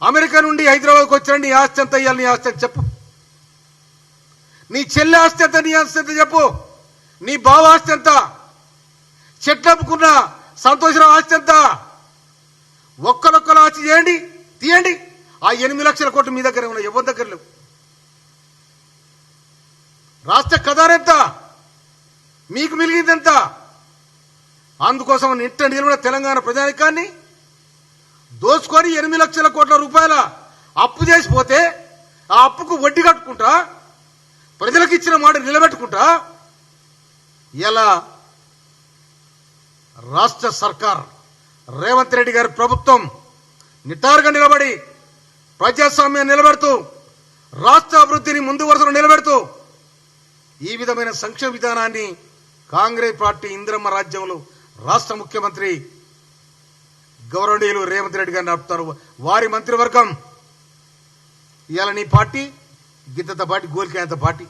America నుండి హైదరాబాద్కి వచ్చిన నీ ఆస్తి ఎంత ఇవ్వాలి, నీ ఆస్తి ఎంత చెప్పు. నీ చెల్లి ఆస్తి ఎంత, నీ ఆస్తి ఎంత చెప్పు. నీ బావ ఆస్తి ఎంత, చెట్లప్పుకున్న సంతోషరావు ఆస్తి ఎంత. ఒక్కరొక్కరు ఆస్తి చేయండి, తీయండి. ఆ 8 లక్షల కోట్లు మీ దగ్గర ఉన్నాయి, ఎవరి దగ్గర లేవు. రాష్ట్ర ఖజానెంత, మీకు మిలిగిందెంత. అందుకోసం నిట్ట నిలువున తెలంగాణ ప్రజానికాన్ని దోచుకొని 8 లక్షల కోట్ల రూపాయల అప్పు చేసిపోతే ఆ అప్పుకు వడ్డీ కట్టుకుంటా, ప్రజలకు ఇచ్చిన మాట నిలబెట్టుకుంటా ఇలా రాష్ట్ర సర్కార్ రేవంత్ రెడ్డి గారి ప్రభుత్వం నిటారుగా నిలబడి ప్రజాస్వామ్యం నిలబెడుతూ రాష్ట్ర అభివృద్ధిని ముందు వరుసలో నిలబెడుతూ ఈ విధమైన సంక్షేమ విధానాన్ని కాంగ్రెస్ పార్టీ ఇందిరమ్మ రాజ్యంలో రాష్ట్ర ముఖ్యమంత్రి గౌరవనీయులు రేవంత్ రెడ్డి గారిని నడుపుతారు. వారి మంత్రివర్గం ఇవాళ నీ పార్టీ గిద్దత పార్టీ, గోలికాయంత పార్టీ.